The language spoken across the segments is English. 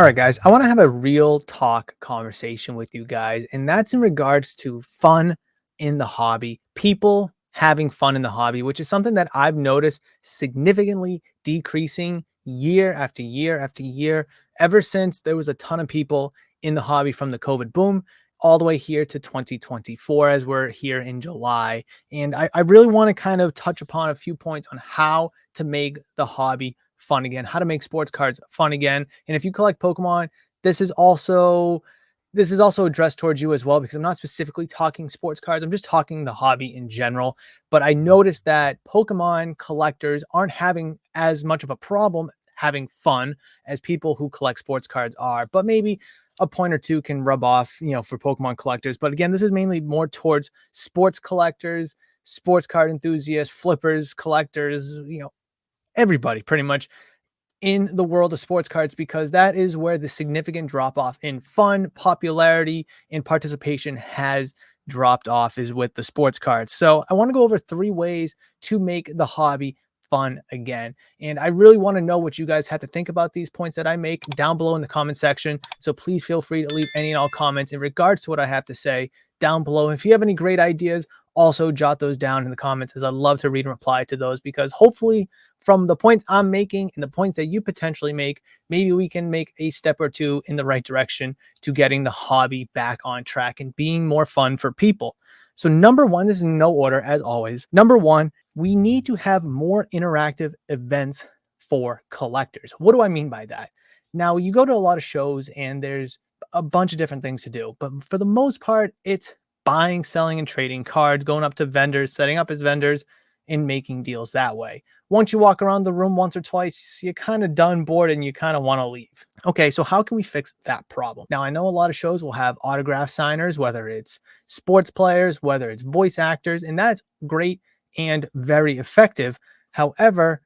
All right, guys, I want to have a real talk conversation with you guys, and that's in regards to fun in the hobby, people having fun in the hobby, which is something that I've noticed significantly decreasing year after year after year, ever since there was a ton of people in the hobby from the COVID boom all the way here to 2024 as we're here in July. And I really want to kind of touch upon a few points on how to make the hobby fun again, how to make sports cards fun again. And if you collect Pokemon, this is also this is also addressed towards you as well, because I'm not specifically talking sports cards. I'm just talking the hobby in general. But I noticed that Pokemon collectors aren't having as much of a problem having fun as people who collect sports cards are. But maybe a point or two can rub off, for Pokemon collectors. But again, this is mainly more towards sports collectors, sports card enthusiasts, flippers, collectors, everybody pretty much in the world of sports cards, because that is where the significant drop off in fun, popularity, and participation has dropped off, is with the sports cards. So I want to go over 3 ways to make the hobby fun again. And I really want to know what you guys have to think about these points that I make down below in the comment section. So please feel free to leave any and all comments in regards to what I have to say down below. If you have any great ideas, also jot those down in the comments, as I'd love to read and reply to those, because hopefully from the points I'm making and the points that you potentially make, maybe we can make a step or two in the right direction to getting the hobby back on track and being more fun for people. So number one, this is in no order as always. Number one, we need to have more interactive events for collectors. What do I mean by that? Now, you go to a lot of shows and there's a bunch of different things to do, but for the most part, it's buying, selling, and trading cards, going up to vendors, setting up as vendors, and making deals that way. Once you walk around the room once or twice, you're kind of done, bored, and you kind of want to leave. Okay, so how can we fix that problem? Now, I know a lot of shows will have autograph signers, whether it's sports players, whether it's voice actors, and that's great and very effective. However,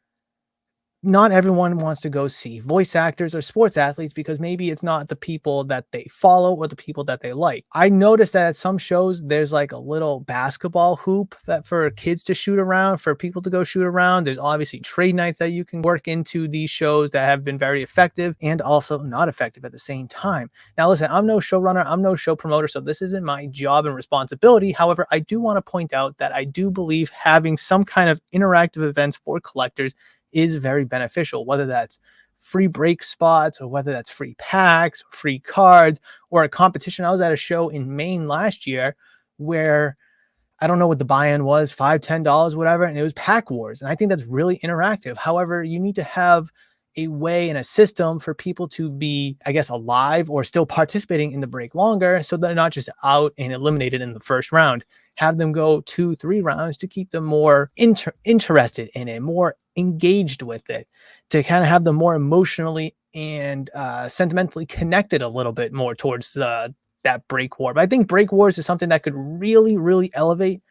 not everyone wants to go see voice actors or sports athletes because maybe it's not the people that they follow or the people that they like. I noticed that at some shows, there's like a little basketball hoop that for kids to shoot around, for people to go shoot around. There's obviously trade nights that you can work into these shows that have been very effective and also not effective at the same time. Now, listen, I'm no showrunner, I'm no show promoter, so this isn't my job and responsibility. However, I do want to point out that I do believe having some kind of interactive events for collectors is very beneficial, whether that's free break spots or whether that's free packs, free cards, or a competition. I was at a show in Maine last year where I don't know what the buy-in was, $5, $10, whatever, and it was Pack Wars. And I think that's really interactive. However, you need to have a way and a system for people to be, I guess, alive or still participating in the break longer, so they're not just out and eliminated in the first round. Have them go 2-3 rounds to keep them more interested in it, more engaged with it, to kind of have them more emotionally and sentimentally connected a little bit more towards that break war. But I think break wars is something that could really, really elevate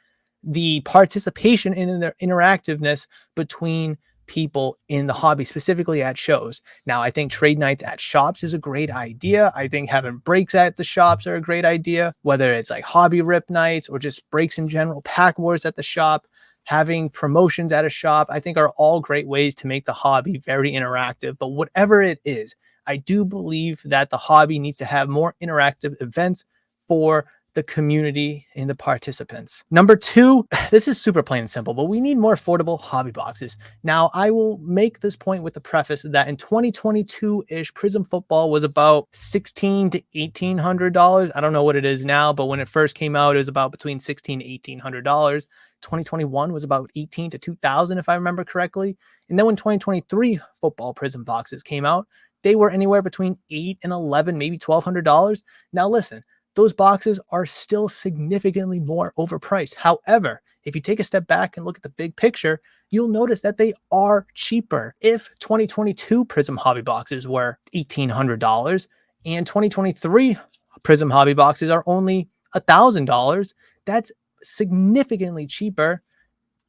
the participation and in their interactiveness between people in the hobby, specifically at shows. Now, I think trade nights at shops is a great idea. I think having breaks at the shops are a great idea, whether it's like hobby rip nights or just breaks in general, pack wars at the shop, having promotions at a shop, I think are all great ways to make the hobby very interactive. But whatever it is, I do believe that the hobby needs to have more interactive events for the community and the participants. Number two, this is super plain and simple, but we need more affordable hobby boxes. Now, I will make this point with the preface that in 2022-ish, Prism football was about $1,600 to $1,800. I don't know what it is now, but when it first came out, it was about between $1,600 to $1,800. 2021 was about $18,000 to $2,000, if I remember correctly. And then when 2023 football Prism boxes came out, they were anywhere between $8 and $11, maybe $1,200. Now, listen, those boxes are still significantly more overpriced. However, if you take a step back and look at the big picture, you'll notice that they are cheaper. If 2022 Prism hobby boxes were $1,800 and 2023 Prism hobby boxes are only $1,000, that's significantly cheaper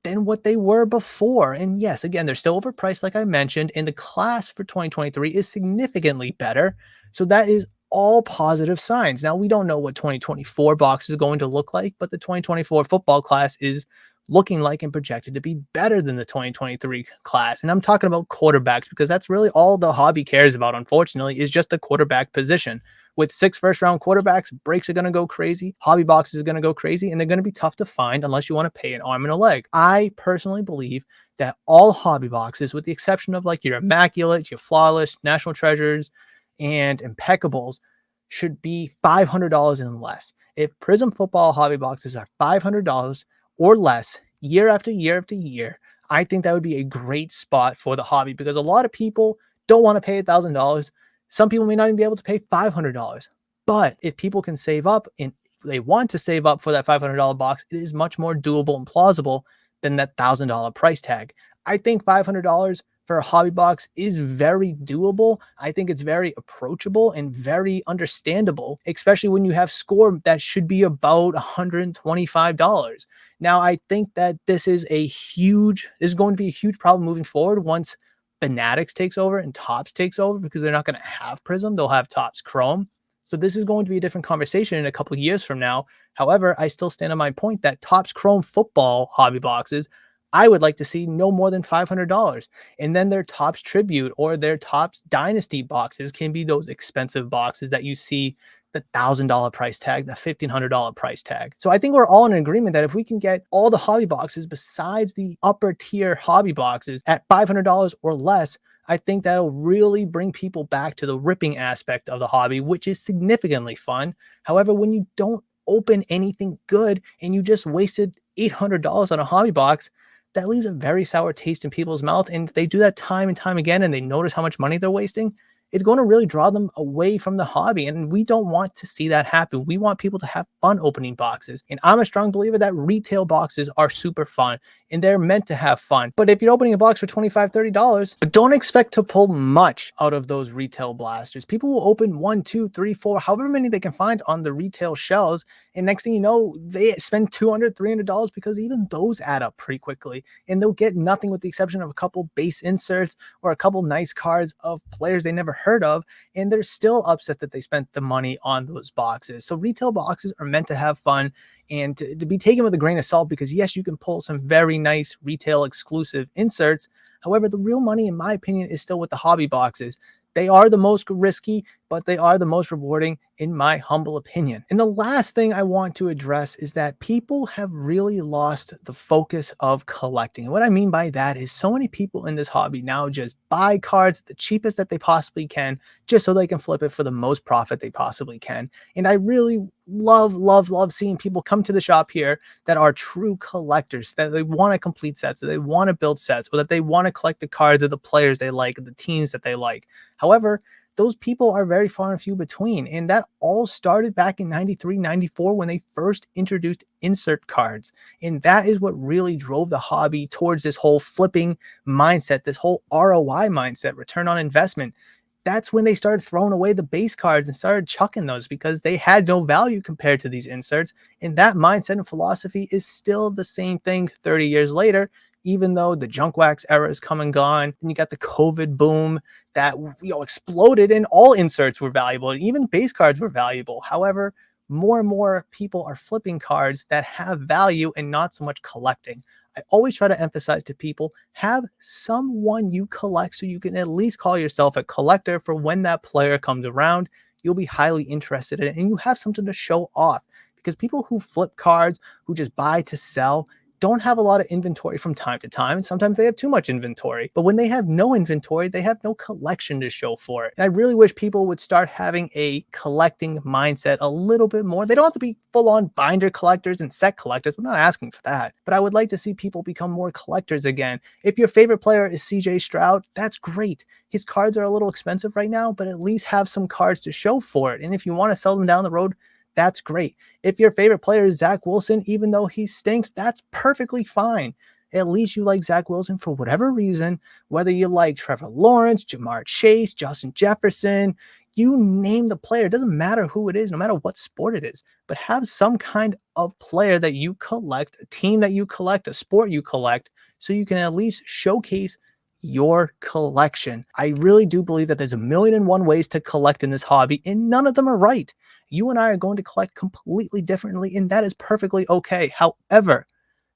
than what they were before. And yes, again, they're still overpriced, like I mentioned, and the class for 2023 is significantly better. So that is all positive signs. Now, we don't know what 2024 box is going to look like, but the 2024 football class is looking like and projected to be better than the 2023 class. And I'm talking about quarterbacks because that's really all the hobby cares about, unfortunately, is just the quarterback position. With 6 first-round quarterbacks, breaks are going to go crazy, hobby boxes are going to go crazy, and they're going to be tough to find unless you want to pay an arm and a leg. I personally believe that all hobby boxes, with the exception of like your immaculate, your flawless, national treasures, and impeccables, should be $500 and less. If Prism football hobby boxes are $500 or less year after year after year, I think that would be a great spot for the hobby because a lot of people don't want to pay $1,000. Some people may not even be able to pay $500. But if people can save up and they want to save up for that $500 box, it is much more doable and plausible than that $1,000 price tag. I think $500 for a hobby box is very doable. I think it's very approachable and very understandable, especially when you have score that should be about $125. Now, I think that this is going to be a huge problem moving forward once Fanatics takes over and Topps takes over because they're not going to have Prism. They'll have Topps Chrome. So this is going to be a different conversation in a couple of years from now. However, I still stand on my point that Topps Chrome football hobby boxes, I would like to see no more than $500. And then their Topps Tribute or their Topps Dynasty boxes can be those expensive boxes that you see the $1,000 price tag, the $1,500 price tag. So I think we're all in agreement that if we can get all the hobby boxes besides the upper tier hobby boxes at $500 or less, I think that'll really bring people back to the ripping aspect of the hobby, which is significantly fun. However, when you don't open anything good and you just wasted $800 on a hobby box, that leaves a very sour taste in people's mouth. And if they do that time and time again and they notice how much money they're wasting, it's going to really draw them away from the hobby. And we don't want to see that happen. We want people to have fun opening boxes. And I'm a strong believer that retail boxes are super fun and they're meant to have fun. But if you're opening a box for $25, $30, don't expect to pull much out of those retail blasters. People will open 1, 2, 3, 4, however many they can find on the retail shelves. And next thing you know, they spend $200, $300 because even those add up pretty quickly. And they'll get nothing with the exception of a couple base inserts or a couple nice cards of players they never heard of. And they're still upset that they spent the money on those boxes. So retail boxes are meant to have fun and to be taken with a grain of salt because yes, you can pull some very nice retail exclusive inserts. However, the real money, in my opinion, is still with the hobby boxes. They are the most risky, but they are the most rewarding in my humble opinion. And the last thing I want to address is that people have really lost the focus of collecting. And what I mean by that is so many people in this hobby now just buy cards the cheapest that they possibly can, just so they can flip it for the most profit they possibly can. And I really love seeing people come to the shop here that are true collectors, that they want to complete sets, that they want to build sets, or that they want to collect the cards of the players they like, the teams that they like. However, those people are very far and few between. And that all started back in 93, 94 when they first introduced insert cards. And that is what really drove the hobby towards this whole flipping mindset, this whole ROI mindset, return on investment. That's when they started throwing away the base cards and started chucking those because they had no value compared to these inserts. And that mindset and philosophy is still the same thing 30 years later, even though the junk wax era is come and gone. And you got the COVID boom that exploded and all inserts were valuable and even base cards were valuable. However, more and more people are flipping cards that have value and not so much collecting. I always try to emphasize to people, have someone you collect so you can at least call yourself a collector for when that player comes around. You'll be highly interested in it and you have something to show off because people who flip cards, who just buy to sell, don't have a lot of inventory from time to time. And sometimes they have too much inventory. But when they have no inventory, they have no collection to show for it. And I really wish people would start having a collecting mindset a little bit more. They don't have to be full-on binder collectors and set collectors. I'm not asking for that. But I would like to see people become more collectors again. If your favorite player is CJ Stroud, that's great. His cards are a little expensive right now, but at least have some cards to show for it. And if you want to sell them down the road, that's great. If your favorite player is Zach Wilson, even though he stinks, that's perfectly fine. At least you like Zach Wilson for whatever reason, whether you like Trevor Lawrence, Jamar Chase, Justin Jefferson, you name the player. It doesn't matter who it is, no matter what sport it is, but have some kind of player that you collect, a team that you collect, a sport you collect, so you can at least showcase your collection. I really do believe that there's a million and one ways to collect in this hobby, and none of them are right. You and I are going to collect completely differently, and that is perfectly okay. However,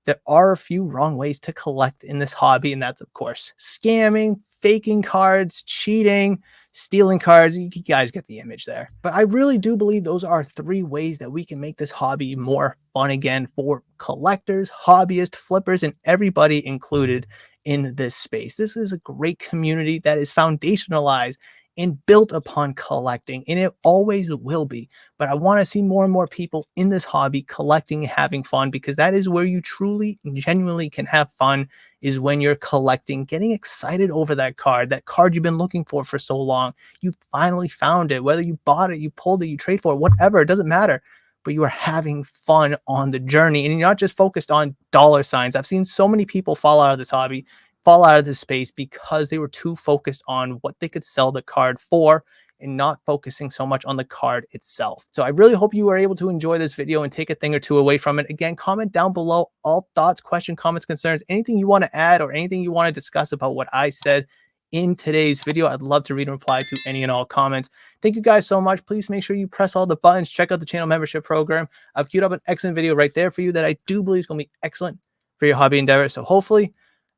there are a few wrong ways to collect in this hobby, and that's, of course, scamming, faking cards, cheating, stealing cards. You guys get the image there. But I really do believe those are 3 ways that we can make this hobby more fun again for collectors, hobbyists, flippers, and everybody included in this space. This is a great community that is foundationalized and built upon collecting, and it always will be. But I want to see more and more people in this hobby collecting and having fun, because that is where you truly and genuinely can have fun, is when you're collecting, getting excited over that card you've been looking for so long. You finally found it, whether you bought it, you pulled it, you trade for it, whatever, it doesn't matter. But you are having fun on the journey, and you're not just focused on dollar signs. I've seen so many people fall out of this hobby, fall out of this space, because they were too focused on what they could sell the card for and not focusing so much on the card itself. So I really hope you were able to enjoy this video and take a thing or two away from it. Again, comment down below all thoughts, questions, comments, concerns, anything you want to add or anything you want to discuss about what I said in today's video. I'd love to read and reply to any and all comments. Thank you guys so much. Please make sure you press all the buttons. Check out the channel membership program. I've queued up an excellent video right there for you that I do believe is going to be excellent for your hobby endeavor. So hopefully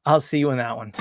I'll see you in that one.